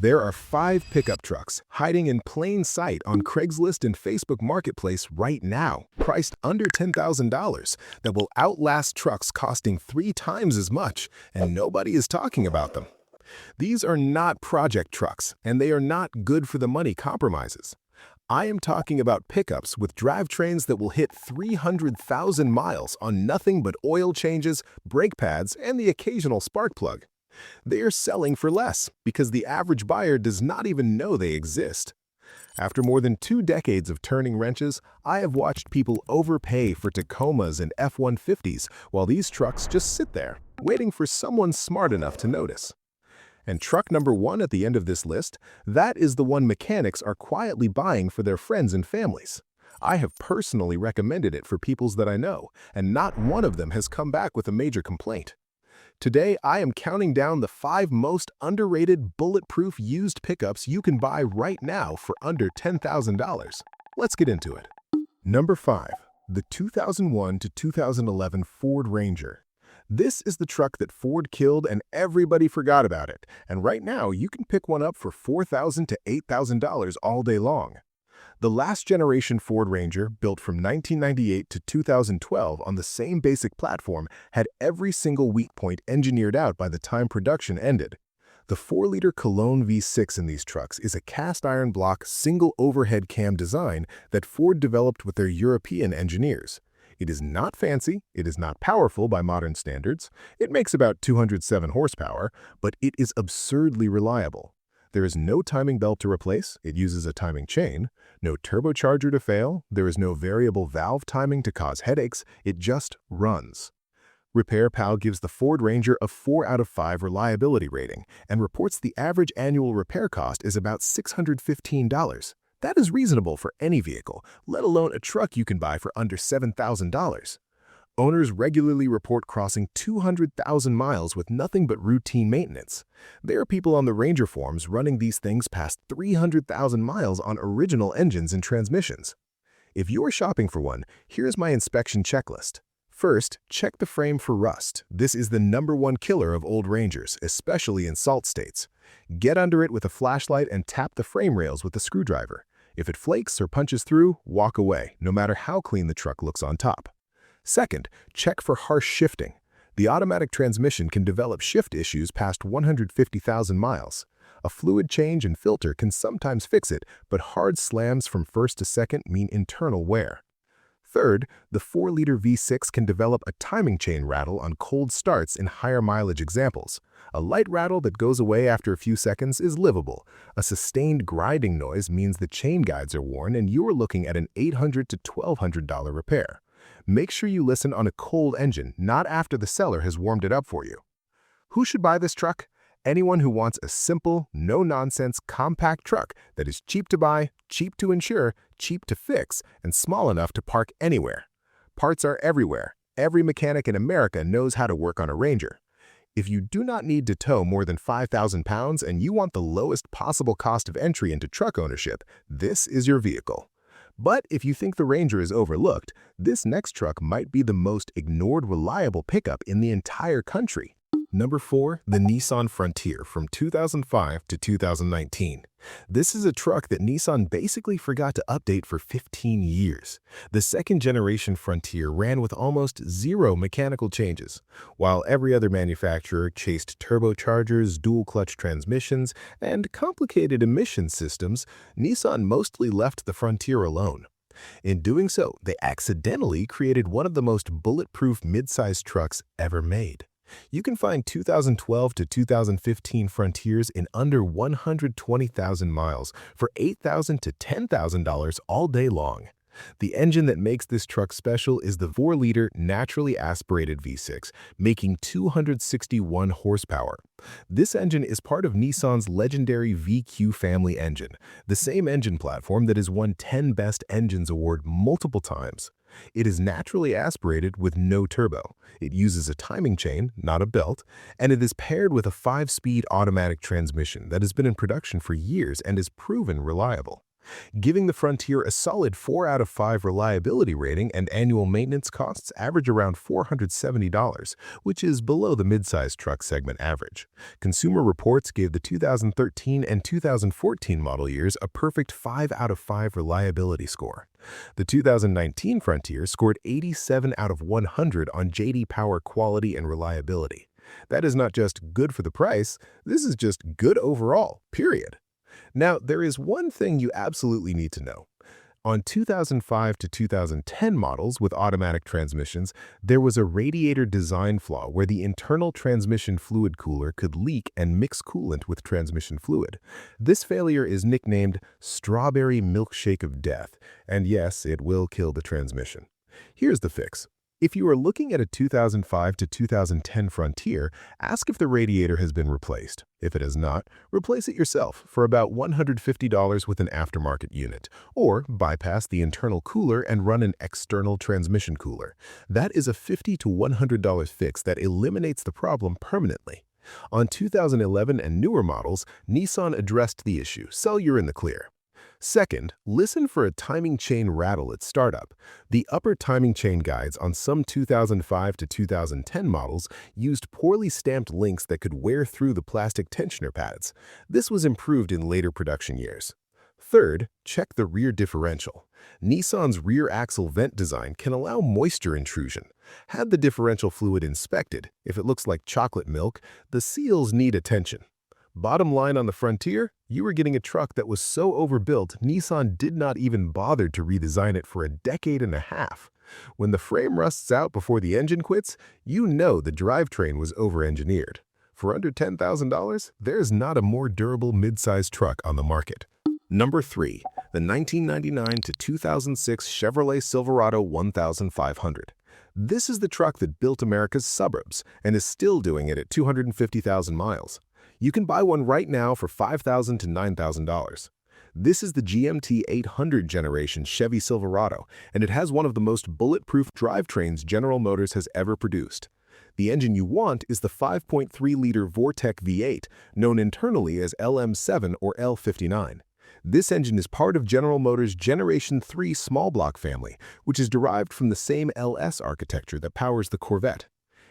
There are 5 pickup trucks hiding in plain sight on Craigslist and Facebook Marketplace right now, priced under $10,000, that will outlast trucks costing 3 times as much, and nobody is talking about them. These are not project trucks, and they are not good-for-the-money compromises. I am talking about pickups with drivetrains that will hit 300,000 miles on nothing but oil changes, brake pads, and the occasional spark plug. They are selling for less because the average buyer does not even know they exist. After more than 2 decades of turning wrenches, I have watched people overpay for Tacomas and F-150s while these trucks just sit there, waiting for someone smart enough to notice. And truck number 1 at the end of this list, that is the one mechanics are quietly buying for their friends and families. I have personally recommended it for people that I know, and not one of them has come back with a major complaint. Today, I am counting down the 5 most underrated, bulletproof used pickups you can buy right now for under $10,000. Let's get into it. Number 5. The 2001 to 2011 Ford Ranger. This is the truck that Ford killed and everybody forgot about it, and right now you can pick one up for $4,000 to $8,000 all day long. The last generation Ford Ranger, built from 1998 to 2012 on the same basic platform, had every single weak point engineered out by the time production ended. The 4-liter Cologne V6 in these trucks is a cast iron block single overhead cam design that Ford developed with their European engineers. It is not fancy, it is not powerful by modern standards, it makes about 207 horsepower, but it is absurdly reliable. There is no timing belt to replace, it uses a timing chain, no turbocharger to fail, there is no variable valve timing to cause headaches, it just runs. RepairPal gives the Ford Ranger a 4 out of 5 reliability rating and reports the average annual repair cost is about $615. That is reasonable for any vehicle, let alone a truck you can buy for under $7,000. Owners regularly report crossing 200,000 miles with nothing but routine maintenance. There are people on the Ranger forums running these things past 300,000 miles on original engines and transmissions. If you're shopping for one, here's my inspection checklist. First, check the frame for rust. This is the #1 killer of old Rangers, especially in salt states. Get under it with a flashlight and tap the frame rails with a screwdriver. If it flakes or punches through, walk away, no matter how clean the truck looks on top. Second, check for harsh shifting. The automatic transmission can develop shift issues past 150,000 miles. A fluid change and filter can sometimes fix it, but hard slams from first to second mean internal wear. Third, the 4-liter V6 can develop a timing chain rattle on cold starts in higher mileage examples. A light rattle that goes away after a few seconds is livable. A sustained grinding noise means the chain guides are worn and you are looking at an $800 to $1,200 repair. Make sure you listen on a cold engine, not after the seller has warmed it up for you. Who should buy this truck? Anyone who wants a simple, no-nonsense, compact truck that is cheap to buy, cheap to insure, cheap to fix, and small enough to park anywhere. Parts are everywhere. Every mechanic in America knows how to work on a Ranger. If you do not need to tow more than 5,000 pounds and you want the lowest possible cost of entry into truck ownership, this is your vehicle. But if you think the Ranger is overlooked, this next truck might be the most ignored reliable pickup in the entire country. Number 4, the Nissan Frontier from 2005 to 2019. This is a truck that Nissan basically forgot to update for 15 years. The second-generation Frontier ran with almost 0 mechanical changes. While every other manufacturer chased turbochargers, dual-clutch transmissions, and complicated emission systems, Nissan mostly left the Frontier alone. In doing so, they accidentally created one of the most bulletproof midsize trucks ever made. You can find 2012 to 2015 Frontiers in under 120,000 miles for $8,000 to $10,000 all day long. The engine that makes this truck special is the 4-liter naturally aspirated V6, making 261 horsepower. This engine is part of Nissan's legendary VQ family engine, the same engine platform that has won 10 Best Engines award multiple times. It is naturally aspirated with no turbo. It uses a timing chain, not a belt, and it is paired with a 5-speed automatic transmission that has been in production for years and is proven reliable. giving the Frontier a solid 4 out of 5 reliability rating, and annual maintenance costs average around $470, which is below the midsize truck segment average. Consumer Reports gave the 2013 and 2014 model years a perfect 5 out of 5 reliability score. The 2019 Frontier scored 87 out of 100 on J.D. Power quality and reliability. That is not just good for the price, this is just good overall, period. Now, there is one thing you absolutely need to know. On 2005 to 2010 models with automatic transmissions, there was a radiator design flaw where the internal transmission fluid cooler could leak and mix coolant with transmission fluid. This failure is nicknamed strawberry milkshake of death, and yes, it will kill the transmission. Here's the fix. If you are looking at a 2005 to 2010 Frontier, ask if the radiator has been replaced. If it has not, replace it yourself for about $150 with an aftermarket unit, or bypass the internal cooler and run an external transmission cooler. That is a $50 to $100 fix that eliminates the problem permanently. On 2011 and newer models, Nissan addressed the issue, so you're in the clear. Second, listen for a timing chain rattle at startup. The upper timing chain guides on some 2005 to 2010 models used poorly stamped links that could wear through the plastic tensioner pads. This was improved in later production years. Third, check the rear differential. Nissan's rear axle vent design can allow moisture intrusion. Have the differential fluid inspected. If it looks like chocolate milk, the seals need attention. Bottom line on the Frontier, you were getting a truck that was so overbuilt, Nissan did not even bother to redesign it for a decade and a half. When the frame rusts out before the engine quits, you know the drivetrain was over-engineered. For under $10,000, there's not a more durable midsize truck on the market. Number 3. The 1999 to 2006 Chevrolet Silverado 1500. This is the truck that built America's suburbs and is still doing it at 250,000 miles. You can buy one right now for $5,000 to $9,000. This is the GMT 800 generation Chevy Silverado, and it has one of the most bulletproof drivetrains General Motors has ever produced. The engine you want is the 5.3-liter Vortex V8, known internally as LM7 or L59. This engine is part of General Motors' Generation 3 small block family, which is derived from the same LS architecture that powers the Corvette.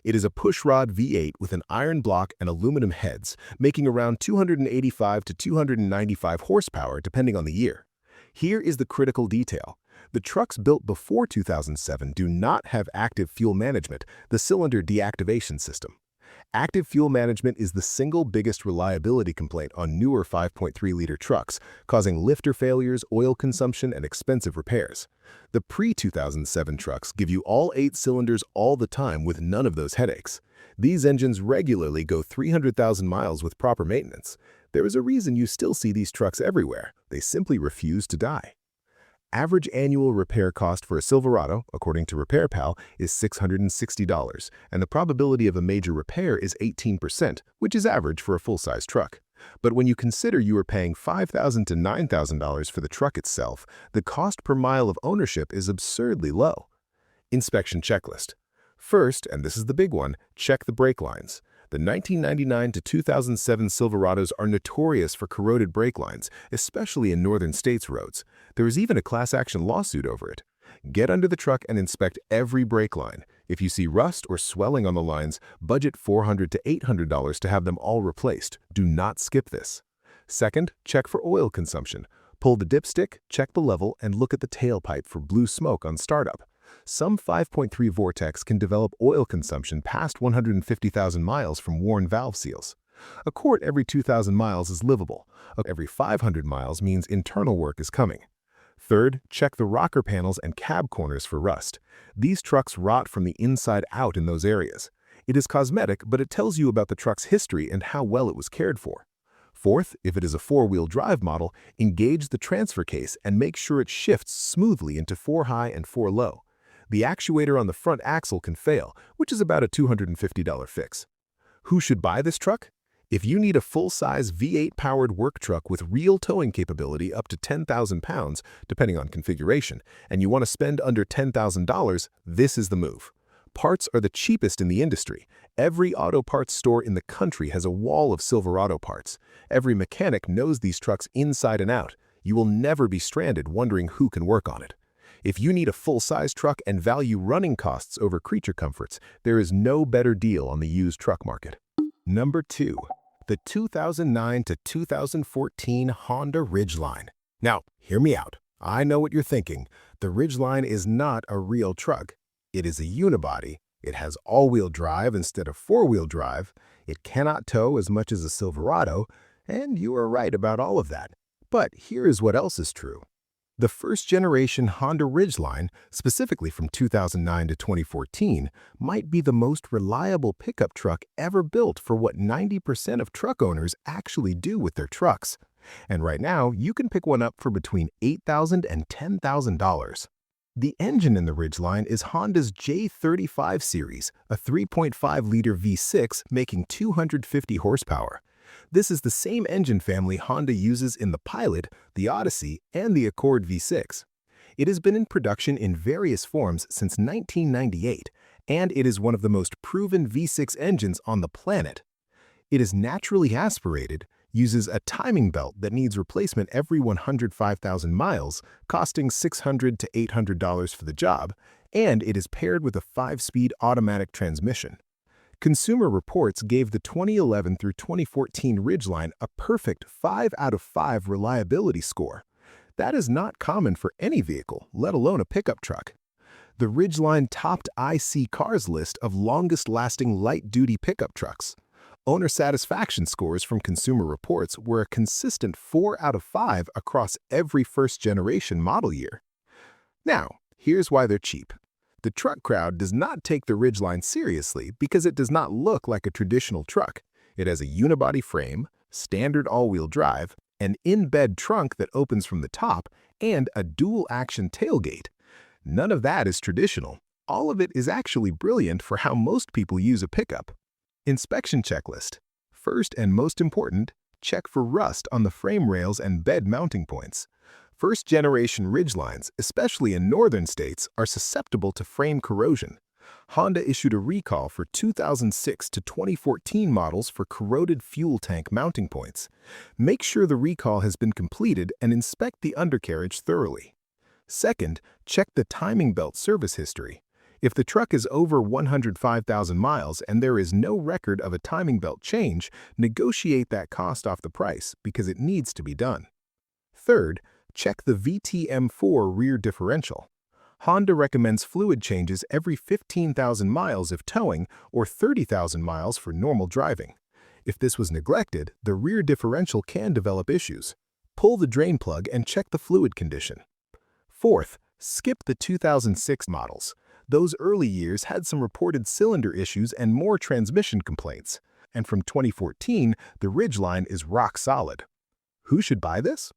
It is a pushrod V8 with an iron block and aluminum heads, making around 285 to 295 horsepower depending on the year. Here is the critical detail. The trucks built before 2007 do not have active fuel management, the cylinder deactivation system. Active fuel management is the single biggest reliability complaint on newer 5.3-liter trucks, causing lifter failures, oil consumption, and expensive repairs. The pre-2007 trucks give you all 8 cylinders all the time with none of those headaches. These engines regularly go 300,000 miles with proper maintenance. There is a reason you still see these trucks everywhere. They simply refuse to die. Average annual repair cost for a Silverado, according to RepairPal, is $660, and the probability of a major repair is 18%, which is average for a full-size truck. But when you consider you are paying $5,000 to $9,000 for the truck itself, the cost per mile of ownership is absurdly low. Inspection checklist. First, and this is the big one, check the brake lines. The 1999 to 2007 Silverados are notorious for corroded brake lines, especially in northern states' roads. There is even a class-action lawsuit over it. Get under the truck and inspect every brake line. If you see rust or swelling on the lines, budget $400 to $800 to have them all replaced. Do not skip this. Second, check for oil consumption. Pull the dipstick, check the level, and look at the tailpipe for blue smoke on startup. Some 5.3 Vortex can develop oil consumption past 150,000 miles from worn valve seals. A quart every 2,000 miles is livable. Every 500 miles means internal work is coming. Third, check the rocker panels and cab corners for rust. These trucks rot from the inside out in those areas. It is cosmetic, but it tells you about the truck's history and how well it was cared for. Fourth, if it is a four-wheel drive model, engage the transfer case and make sure it shifts smoothly into 4 high and 4 low. The actuator on the front axle can fail, which is about a $250 fix. Who should buy this truck? If you need a full-size V8-powered work truck with real towing capability up to 10,000 pounds, depending on configuration, and you want to spend under $10,000, this is the move. Parts are the cheapest in the industry. Every auto parts store in the country has a wall of Silverado parts. Every mechanic knows these trucks inside and out. You will never be stranded wondering who can work on it. If you need a full-size truck and value running costs over creature comforts, there is no better deal on the used truck market. Number 2. The 2009 to 2014 Honda Ridgeline. Now, hear me out. I know what you're thinking. The Ridgeline is not a real truck. It is a unibody. It has all-wheel drive instead of four-wheel drive. It cannot tow as much as a Silverado, and you are right about all of that. But here is what else is true. The first-generation Honda Ridgeline, specifically from 2009 to 2014, might be the most reliable pickup truck ever built for what 90% of truck owners actually do with their trucks. And right now, you can pick one up for between $8,000 and $10,000. The engine in the Ridgeline is Honda's J35 series, a 3.5-liter V6 making 250 horsepower. This is the same engine family Honda uses in the Pilot, the Odyssey, and the Accord V6. It has been in production in various forms since 1998, and it is one of the most proven V6 engines on the planet. It is naturally aspirated, uses a timing belt that needs replacement every 105,000 miles, costing $600 to $800 for the job, and it is paired with a 5-speed automatic transmission. Consumer Reports gave the 2011 through 2014 Ridgeline a perfect 5 out of 5 reliability score. That is not common for any vehicle, let alone a pickup truck. The Ridgeline topped IC Cars list of longest-lasting light-duty pickup trucks. Owner satisfaction scores from Consumer Reports were a consistent 4 out of 5 across every first-generation model year. Now, here's why they're cheap. The truck crowd does not take the Ridgeline seriously because it does not look like a traditional truck. It has a unibody frame, standard all-wheel drive, an in-bed trunk that opens from the top, and a dual-action tailgate. None of that is traditional. All of it is actually brilliant for how most people use a pickup. Inspection checklist. First and most important, check for rust on the frame rails and bed mounting points. First-generation Ridgelines, especially in northern states, are susceptible to frame corrosion. Honda issued a recall for 2006 to 2014 models for corroded fuel tank mounting points. Make sure the recall has been completed and inspect the undercarriage thoroughly. Second, check the timing belt service history. If the truck is over 105,000 miles and there is no record of a timing belt change, negotiate that cost off the price because it needs to be done. Third, check the VTM4 rear differential. Honda recommends fluid changes every 15,000 miles if towing or 30,000 miles for normal driving. If this was neglected, the rear differential can develop issues. Pull the drain plug and check the fluid condition. Fourth, skip the 2006 models. Those early years had some reported cylinder issues and more transmission complaints. And from 2014, the Ridgeline is rock solid. Who should buy this?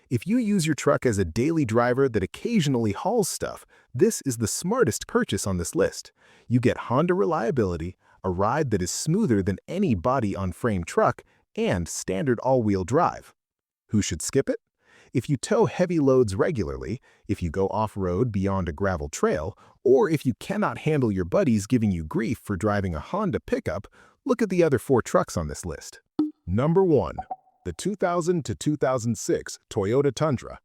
If you use your truck as a daily driver that occasionally hauls stuff, this is the smartest purchase on this list. You get Honda reliability, a ride that is smoother than any body-on-frame truck, and standard all-wheel drive. Who should skip it? If you tow heavy loads regularly, if you go off-road beyond a gravel trail, or if you cannot handle your buddies giving you grief for driving a Honda pickup, look at the other 4 trucks on this list. Number 1. The 2000 to 2006 Toyota Tundra.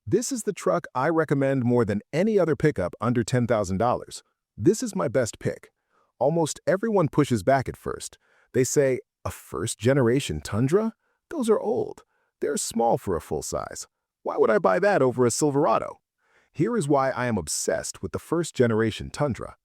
This is the truck I recommend more than any other pickup under $10,000. This is my best pick. Almost everyone pushes back at first. They say, a first-generation Tundra? Those are old. They're small for a full size. Why would I buy that over a Silverado? Here is why I am obsessed with the first-generation Tundra.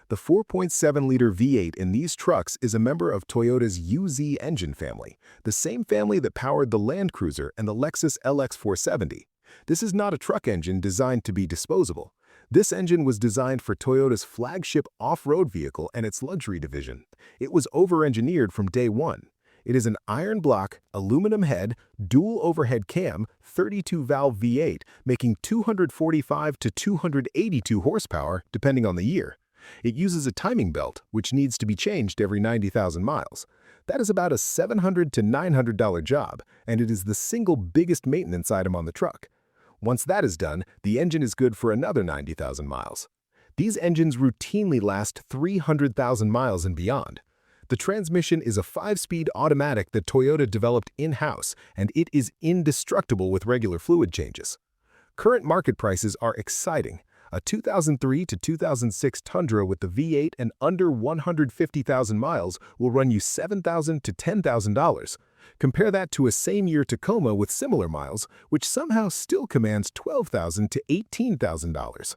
The 4.7-liter V8 in these trucks is a member of Toyota's UZ engine family, the same family that powered the Land Cruiser and the Lexus LX470. This is not a truck engine designed to be disposable. This engine was designed for Toyota's flagship off-road vehicle and its luxury division. It was over-engineered from day one. It is an iron block, aluminum head, dual overhead cam, 32-valve V8, making 245 to 282 horsepower, depending on the year. It uses a timing belt, which needs to be changed every 90,000 miles. That is about a $700 to $900 job, and it is the single biggest maintenance item on the truck. Once that is done, the engine is good for another 90,000 miles. These engines routinely last 300,000 miles and beyond. The transmission is a 5-speed automatic that Toyota developed in-house, and it is indestructible with regular fluid changes. Current market prices are exciting. A 2003 to 2006 Tundra with the V8 and under 150,000 miles will run you $7,000 to $10,000. Compare that to a same-year Tacoma with similar miles, which somehow still commands $12,000 to $18,000.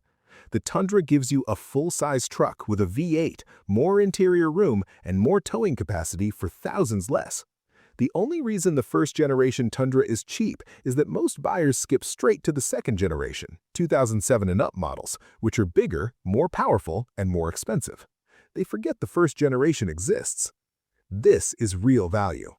The Tundra gives you a full-size truck with a V8, more interior room, and more towing capacity for thousands less. The only reason the first-generation Tundra is cheap is that most buyers skip straight to the second-generation, 2007 and up models, which are bigger, more powerful, and more expensive. They forget the first generation exists. This is real value.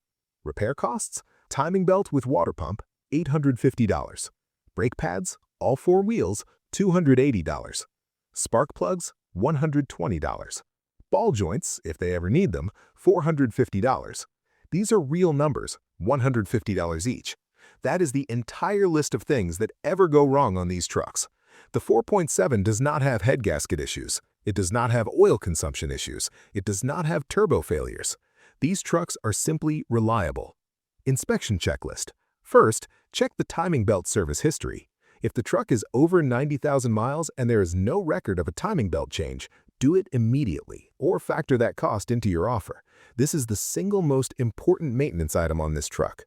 Repair costs? Timing belt with water pump, $850. Brake pads, all 4 wheels, $280. Spark plugs, $120. Ball joints, if they ever need them, $450. These are real numbers, $150 each. That is the entire list of things that ever go wrong on these trucks. The 4.7 does not have head gasket issues. It does not have oil consumption issues. It does not have turbo failures. These trucks are simply reliable. Inspection checklist. First, check the timing belt service history. If the truck is over 90,000 miles and there is no record of a timing belt change, do it immediately or factor that cost into your offer. This is the single most important maintenance item on this truck.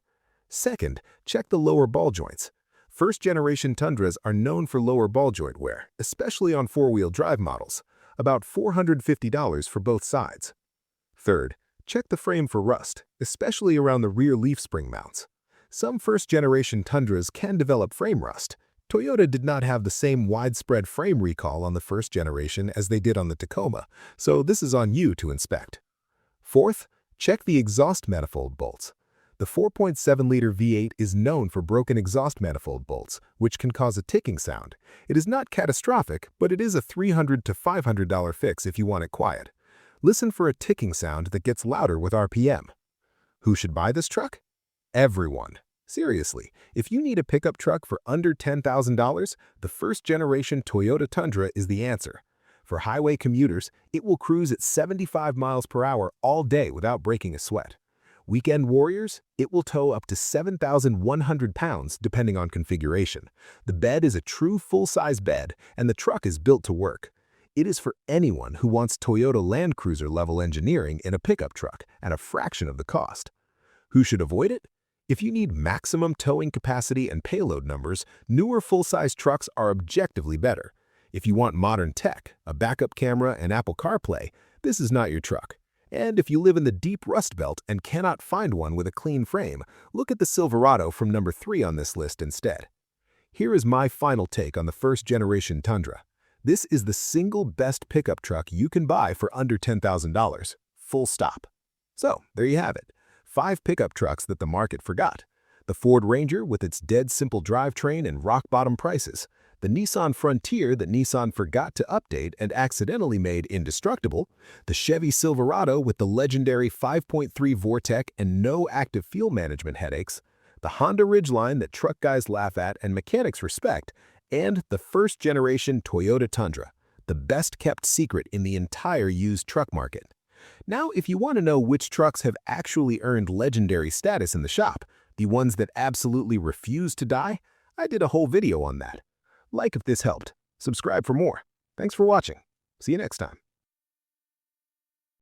Second, check the lower ball joints. First-generation Tundras are known for lower ball joint wear, especially on 4-wheel drive models, about $450 for both sides. Third, check the frame for rust, especially around the rear leaf spring mounts. Some first-generation Tundras can develop frame rust. Toyota did not have the same widespread frame recall on the first generation as they did on the Tacoma, so this is on you to inspect. Fourth, check the exhaust manifold bolts. The 4.7-liter V8 is known for broken exhaust manifold bolts, which can cause a ticking sound. It is not catastrophic, but it is a $300 to $500 fix if you want it quiet. Listen for a ticking sound that gets louder with RPM. Who should buy this truck? Everyone. Seriously, if you need a pickup truck for under $10,000, the first-generation Toyota Tundra is the answer. For highway commuters, it will cruise at 75 miles per hour all day without breaking a sweat. Weekend warriors, it will tow up to 7,100 pounds depending on configuration. The bed is a true full-size bed, and the truck is built to work. It is for anyone who wants Toyota Land Cruiser level engineering in a pickup truck at a fraction of the cost. Who should avoid it? If you need maximum towing capacity and payload numbers, newer full-size trucks are objectively better. If you want modern tech, a backup camera, and Apple CarPlay, this is not your truck. And if you live in the deep Rust Belt and cannot find one with a clean frame, look at the Silverado from number 3 on this list instead. Here is my final take on the first-generation Tundra. This is the single best pickup truck you can buy for under $10,000. Full stop. So, there you have it. 5 pickup trucks that the market forgot. The Ford Ranger with its dead simple drivetrain and rock-bottom prices. The Nissan Frontier that Nissan forgot to update and accidentally made indestructible. The Chevy Silverado with the legendary 5.3 Vortex and no active fuel management headaches. The Honda Ridgeline that truck guys laugh at and mechanics respect. And the first-generation Toyota Tundra, the best-kept secret in the entire used truck market. Now, if you want to know which trucks have actually earned legendary status in the shop, the ones that absolutely refuse to die, I did a whole video on that. Like if this helped. Subscribe for more. Thanks for watching. See you next time.